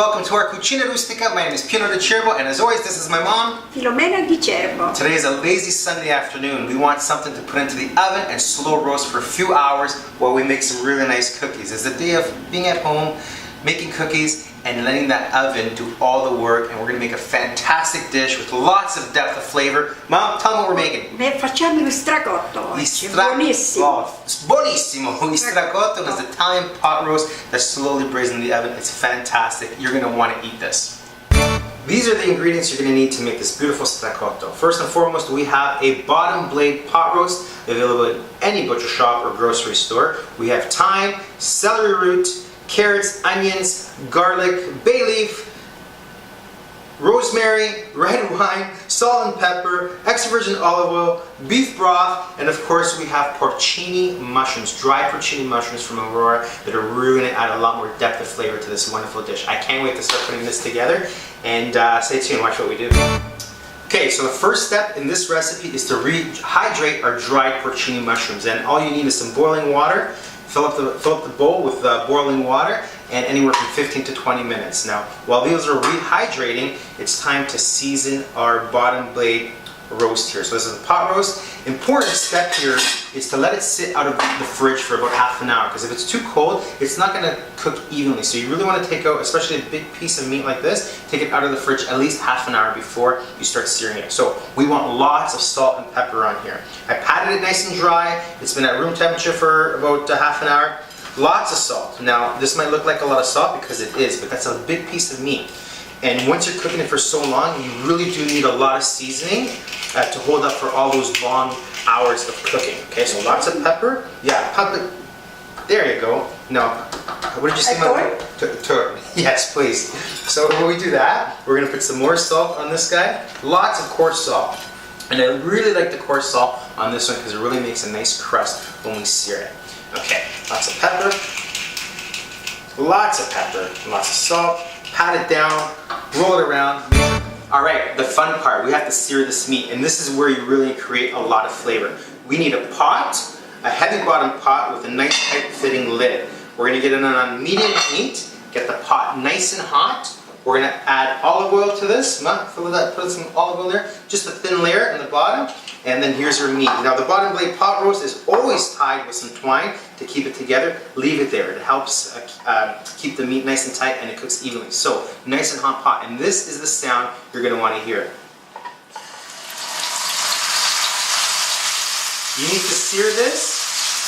welcome to our Cucina Rustica. My name is Pino de Cerbo, and as always, this is my mom, Filomena di Cerbo. Today is a lazy Sunday afternoon. We want something to put into the oven and slow roast for a few hours while we make some really nice cookies. It's a day of being at home, making cookies, and letting that oven do all the work, and we're going to make a fantastic dish with lots of depth of flavor. Mom, tell them what we're making. Facciamo lo stracotto oggi, buonissimo. Oh, it's buonissimo. The stracotto is Italian pot roast that's slowly braised in the oven. It's fantastic. You're going to want to eat this. These are the ingredients you're going to need to make this beautiful stracotto. First and foremost, we have a bottom blade pot roast available at any butcher shop or grocery store. We have thyme, celery root, carrots, onions, garlic, bay leaf, rosemary, red wine, salt and pepper, extra virgin olive oil, beef broth, and of course we have porcini mushrooms, dried porcini mushrooms from Aurora that are really going to add a lot more depth of flavor to this wonderful dish. I can't wait to start putting this together, and stay tuned, watch what we do. Okay, so the first step in this recipe is to rehydrate our dried porcini mushrooms, and all you need is some boiling water. Fill up the bowl with boiling water, and anywhere from 15 to 20 minutes. Now, while these are rehydrating, it's time to season our bottom blade roast here. So this is a pot roast. Important step here is to let it sit out of the fridge for about half an hour, because if it's too cold, it's not going to cook evenly. So you really want to take out, especially a big piece of meat like this, take it out of the fridge at least half an hour before you start searing it. So we want lots of salt and pepper on here. I patted it nice and dry. It's been at room temperature for about half an hour. Lots of salt. Now, this might look like a lot of salt because it is, but that's a big piece of meat. And once you're cooking it for so long, you really do need a lot of seasoning to hold up for all those long hours of cooking. Okay, so lots of pepper. Yeah, pepper. There you go. No, what did you say? Yes, please. So when we do that, we're going to put some more salt on this guy. Lots of coarse salt. And I really like the coarse salt on this one because it really makes a nice crust when we sear it. Okay, lots of pepper. Lots of pepper. Lots of salt. Pat it down, roll it around. Alright, the fun part, we have to sear this meat, and this is where you really create a lot of flavor. We need a pot, a heavy bottom pot with a nice tight fitting lid. We're going to get it on medium heat, get the pot nice and hot. We're going to add olive oil to this. Put some olive oil there, just a thin layer in the bottom. And then here's your meat. Now the bottom blade pot roast is always tied with some twine to keep it together. Leave it there. It helps keep the meat nice and tight, and it cooks evenly. So nice and hot pot. And this is the sound you're going to want to hear. You need to sear this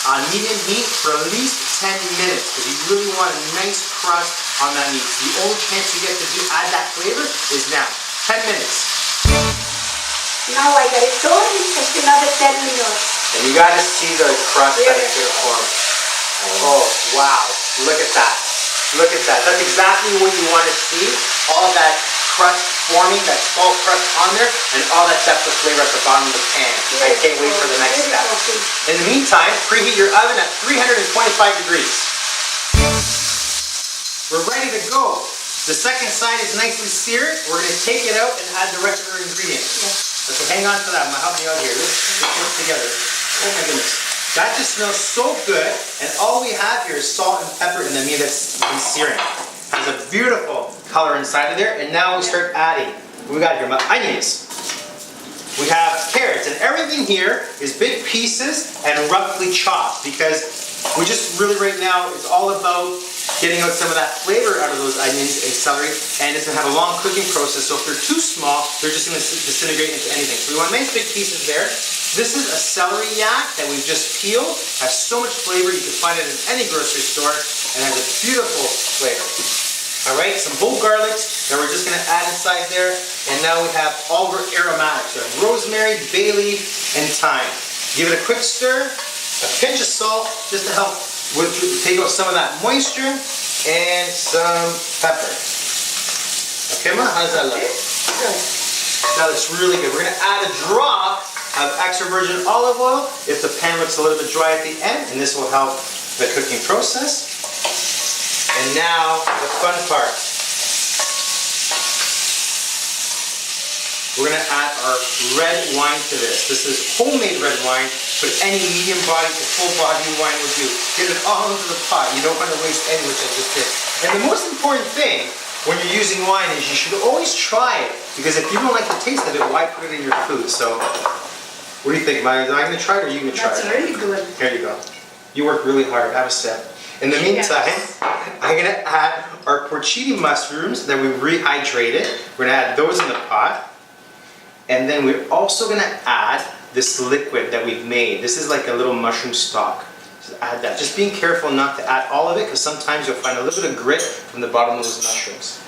on medium heat for at least 10 minutes because you really want a nice crust on that meat. So the only chance you get to add that flavor is now. 10 minutes. Now I got it torn, just another 10 minutes. And you gotta see the crust that it's gonna form. Oh, wow. Look at that. Look at that. That's exactly what you want to see. All that crust forming, that salt crust on there, and all that depth of flavor at the bottom of the pan. I can't wait for the next step. In the meantime, preheat your oven at 325 degrees. We're ready to go. The second side is nicely seared. We're gonna take it out and add the rest of our ingredients. Yes. Okay, hang on to that. I'm gonna help you out here. Let's work together. Oh my goodness. That just smells so good. And all we have here is salt and pepper in the meat that's been searing. It has a beautiful color inside of there. And now we start adding. We got here onions. We have carrots. And everything here is big pieces and roughly chopped because we just really right now it's all about getting out some of that flavor out of those onions and celery, and it's going to have a long cooking process, so if they're too small, they're just going to disintegrate into anything. So we want nice big pieces there. This is a celery yak that we've just peeled. Has so much flavor, you can find it in any grocery store, and has a beautiful flavor. Alright, some whole garlics that we're just going to add inside there, and now we have all of our aromatics. We have rosemary, bay leaf, and thyme. Give it a quick stir, a pinch of salt, just to help take out some of that moisture, and some pepper. Okay, Ma, how does that look? Good. That looks really good. We're going to add a drop of extra virgin olive oil if the pan looks a little bit dry at the end, and this will help the cooking process. And now, the fun part. We're going to add our red wine to this. This is homemade red wine, but any medium body to full body wine will do. Get it all into the pot. You don't want to waste any, which I just did. And the most important thing when you're using wine is you should always try it, because if you don't like the taste of it, why put it in your food? So, what do you think, Maya? Am I going to try it or are you going to try That's it? really good. Here you go. You work really hard. Have a sip. In the meantime, Yes. I'm going to add our porcini mushrooms that we rehydrated. We're going to add those in the pot. And then we're also going to add this liquid that we've made. This is like a little mushroom stock. So add that. Just being careful not to add all of it, because sometimes you'll find a little bit of grit from the bottom of those mushrooms.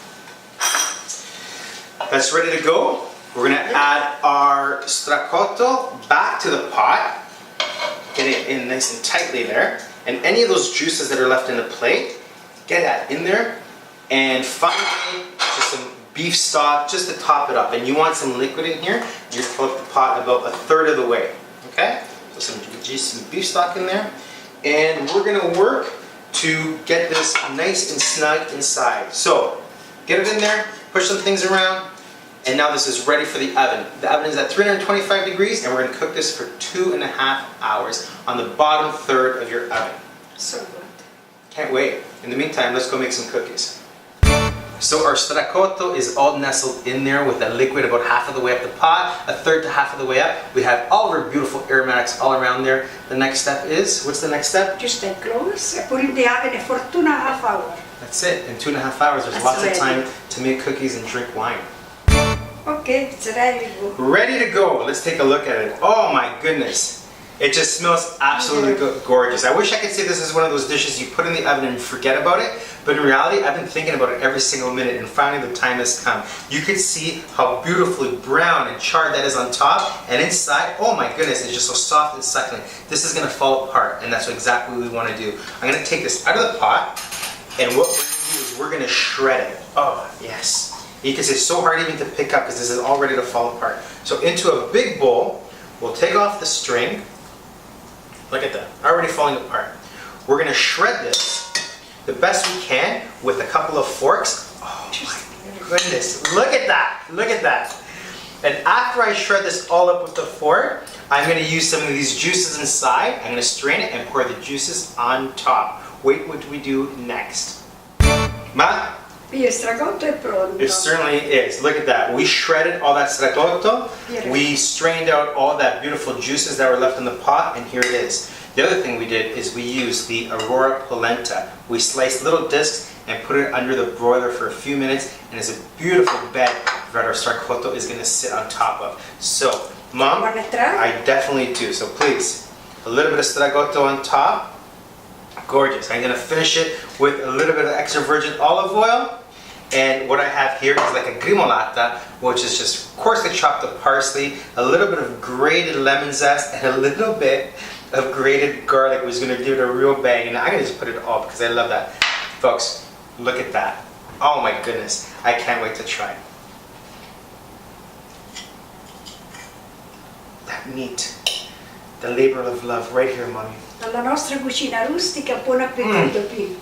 That's ready to go. We're going to add our stracotto back to the pot. Get it in nice and tightly there. And any of those juices that are left in the plate, get that in there. And finally, just some beef stock just to top it up. And you want some liquid in here. You're going to fill up the pot about a third of the way. Okay? So some beef stock in there. And we're going to work to get this nice and snug inside. So, get it in there, push some things around, and now this is ready for the oven. The oven is at 325 degrees, and we're going to cook this for 2.5 hours on the bottom third of your oven. So good. Can't wait. In the meantime, let's go make some cookies. So our stracotto is all nestled in there with that liquid about half of the way up the pot, a third to half of the way up. We have all of our beautiful aromatics all around there. The next step is, what's the next step? Just take close and put in the oven for 2.5 hours. That's it. In 2.5 hours, there's That's lots ready. of time to make cookies and drink wine. Okay, it's ready to go. Ready to go. Let's take a look at it. Oh my goodness. It just smells absolutely gorgeous. I wish I could say this is one of those dishes you put in the oven and forget about it, but in reality, I've been thinking about it every single minute, and finally the time has come. You can see how beautifully brown and charred that is on top, and inside, oh my goodness, it's just so soft and succulent. This is going to fall apart, and that's exactly what we want to do. I'm going to take this out of the pot, and what we're going to do is we're going to shred it. Oh, yes. You can see it's so hard even to pick up because this is all ready to fall apart. So into a big bowl, we'll take off the string. Look at that, already falling apart. We're going to shred this the best we can with a couple of forks. Oh my goodness, look at that, look at that. And after I shred this all up with the fork, I'm going to use some of these juices inside. I'm going to strain it and pour the juices on top. Wait what we do next. Ma? Il stracotto è pronto. It certainly is. Look at that. We shredded all that stracotto. Yeah. We strained out all that beautiful juices that were left in the pot, and here it is. The other thing we did is we used the Aurora polenta. We sliced little discs and put it under the broiler for a few minutes, and it's a beautiful bed that our stracotto is going to sit on top of. So, Mom, Wanna try? I definitely do. So please, a little bit of stracotto on top. Gorgeous. I'm going to finish it with a little bit of extra virgin olive oil. And what I have here is like a grimolata, which is just coarsely chopped up parsley, a little bit of grated lemon zest, and a little bit of grated garlic, which is going to give it a real bang. And I'm going to just put it all because I love that. Folks, look at that. Oh my goodness. I can't wait to try it. That meat. The labor of love right here, Mommy. Dalla nostra cucina rustica, buon appetito, Pino.